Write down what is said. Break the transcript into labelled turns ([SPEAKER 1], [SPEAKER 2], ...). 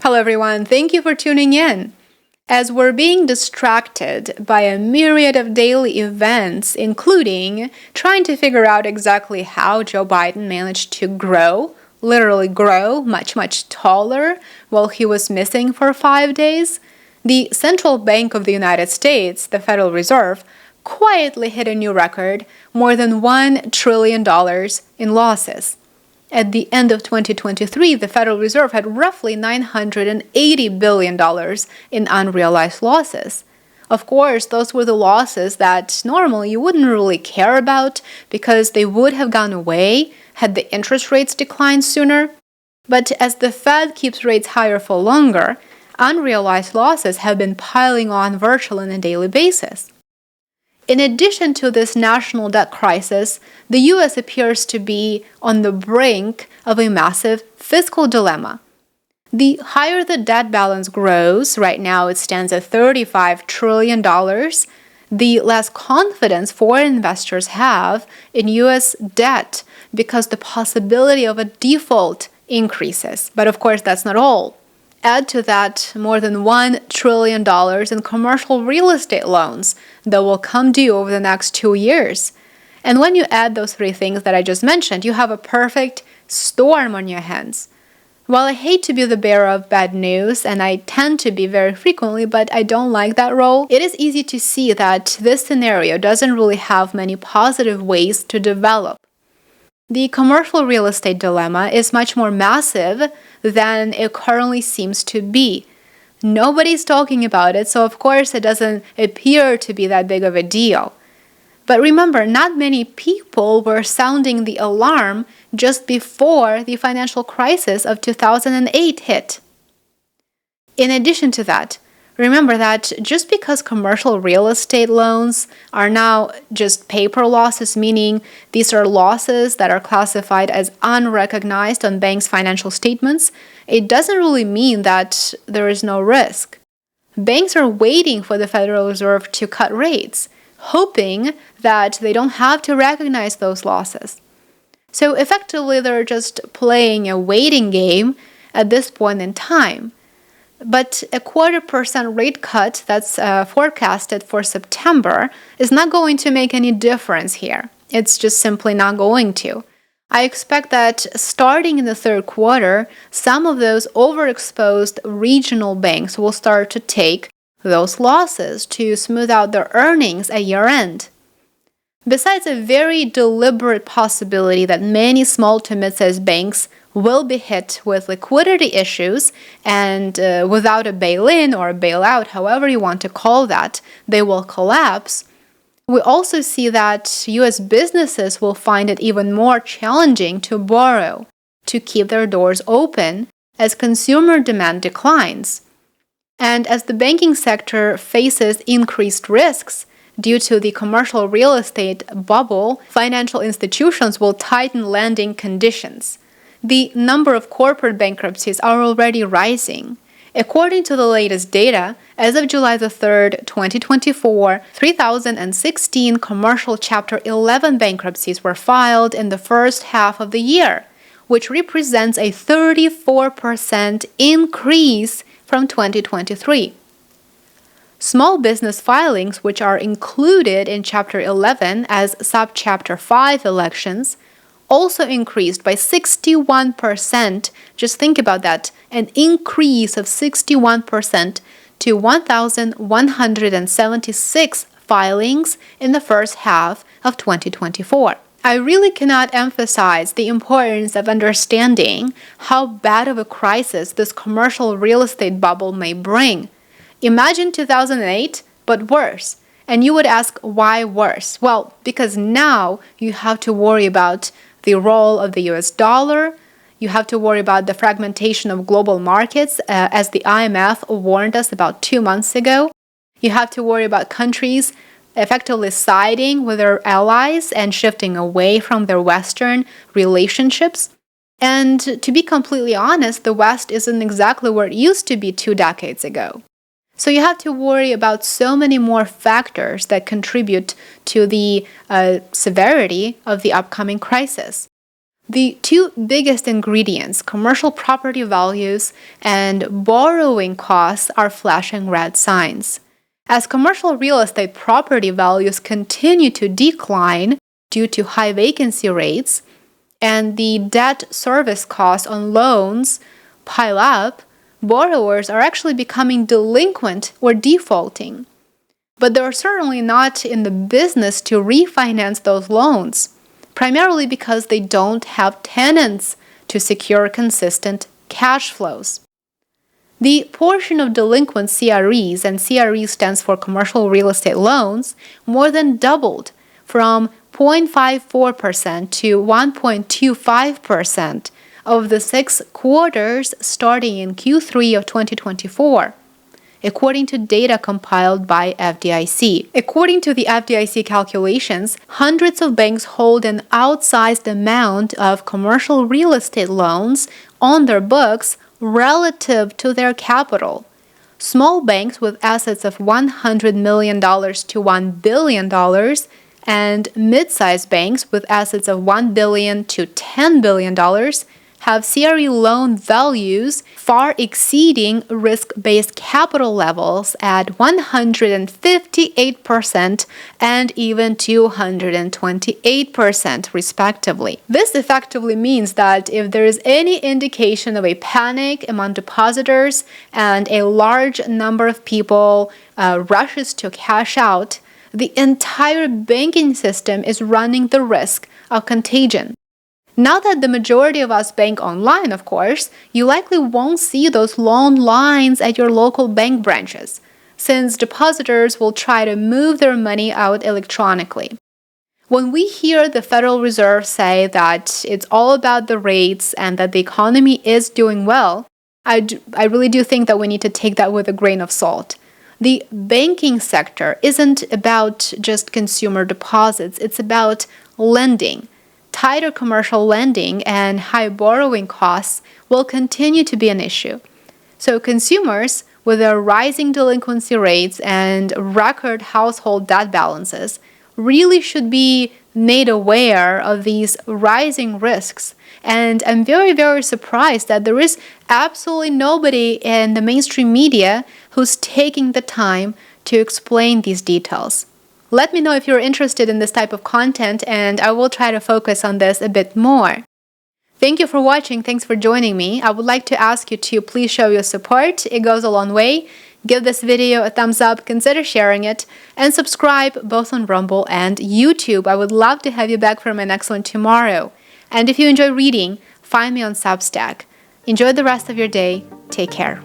[SPEAKER 1] Hello everyone, thank you for tuning in. As we're being distracted by a myriad of daily events, including trying to figure out exactly how Joe Biden managed to grow, literally grow, much taller while he was missing for 5 days, the Central Bank of the United States, the Federal Reserve, quietly hit a new record, more than $1 trillion in losses. At the end of 2023, the Federal Reserve had roughly $980 billion in unrealized losses. Of course, those were the losses that normally you wouldn't really care about because they would have gone away had the interest rates declined sooner. But as the Fed keeps rates higher for longer, unrealized losses have been piling on virtually on a daily basis. In addition to this national debt crisis, the US appears to be on the brink of a massive fiscal dilemma. The higher the debt balance grows, right now it stands at $35 trillion, the less confidence foreign investors have in US debt because the possibility of a default increases. But of course, that's not all. Add to that more than $1 trillion in commercial real estate loans that will come due over the next 2 years. And when you add those three things that I just mentioned, you have a perfect storm on your hands. While I hate to be the bearer of bad news, and I tend to be very frequently, but I don't like that role, it is easy to see that this scenario doesn't really have many positive ways to develop. The commercial real estate dilemma is much more massive than it currently seems to be. Nobody's talking about it, so of course it doesn't appear to be that big of a deal. But remember, not many people were sounding the alarm just before the financial crisis of 2008 hit. In addition to that, remember that just because commercial real estate loans are now just paper losses, meaning these are losses that are classified as unrecognized on banks' financial statements, it doesn't really mean that there is no risk. Banks are waiting for the Federal Reserve to cut rates, hoping that they don't have to recognize those losses. So effectively, they're just playing a waiting game at this point in time. But a 0.25% rate cut that's forecasted for September is not going to make any difference here. It's just simply not going to. I expect that starting in the third quarter, some of those overexposed regional banks will start to take those losses to smooth out their earnings at year-end. Besides a very deliberate possibility that many small to mid-sized banks will be hit with liquidity issues and without a bail-in or a bailout, however you want to call that, they will collapse. We also see that US businesses will find it even more challenging to borrow, to keep their doors open as consumer demand declines. And as the banking sector faces increased risks due to the commercial real estate bubble, financial institutions will tighten lending conditions. The number of corporate bankruptcies are already rising. According to the latest data, as of July 3rd, 2024, 3,016 commercial Chapter 11 bankruptcies were filed in the first half of the year, which represents a 34% increase from 2023. Small business filings, which are included in Chapter 11 as Subchapter 5 elections, also increased by 61%. Just think about that, an increase of 61% to 1,176 filings in the first half of 2024. I really cannot emphasize the importance of understanding how bad of a crisis this commercial real estate bubble may bring. Imagine 2008, but worse. And you would ask, why worse? Well, because now you have to worry about the role of the US dollar. You have to worry about the fragmentation of global markets, as the IMF warned us about 2 months ago. You have to worry about countries effectively siding with their allies and shifting away from their Western relationships. And to be completely honest, the West isn't exactly where it used to be 2 decades ago. So you have to worry about so many more factors that contribute to the severity of the upcoming crisis. The two biggest ingredients, commercial property values and borrowing costs, are flashing red signs. As commercial real estate property values continue to decline due to high vacancy rates, and the debt service costs on loans pile up, borrowers are actually becoming delinquent or defaulting. But they're certainly not in the business to refinance those loans, primarily because they don't have tenants to secure consistent cash flows. The portion of delinquent CREs, and CRE stands for commercial real estate loans, more than doubled from 0.54% to 1.25% of the 6 quarters starting in Q3 of 2024, according to data compiled by FDIC. According to the FDIC calculations, hundreds of banks hold an outsized amount of commercial real estate loans on their books relative to their capital. Small banks with assets of $100 million to $1 billion and mid-sized banks with assets of $1 billion to $10 billion have CRE loan values far exceeding risk-based capital levels at 158% and even 228% respectively. This effectively means that if there is any indication of a panic among depositors and a large number of people rushes to cash out, the entire banking system is running the risk of contagion. Now that the majority of us bank online, of course, you likely won't see those long lines at your local bank branches, since depositors will try to move their money out electronically. When we hear the Federal Reserve say that it's all about the rates and that the economy is doing well, I really do think that we need to take that with a grain of salt. The banking sector isn't about just consumer deposits, it's about lending. Tighter commercial lending and high borrowing costs will continue to be an issue. So consumers, with their rising delinquency rates and record household debt balances, really should be made aware of these rising risks. And I'm very, very surprised that there is absolutely nobody in the mainstream media who's taking the time to explain these details. Let me know if you're interested in this type of content, and I will try to focus on this a bit more. Thank you for watching. Thanks for joining me. I would like to ask you to please show your support. It goes a long way. Give this video a thumbs up, consider sharing it, and subscribe both on Rumble and YouTube. I would love to have you back for my next one tomorrow. And if you enjoy reading, find me on Substack. Enjoy the rest of your day. Take care.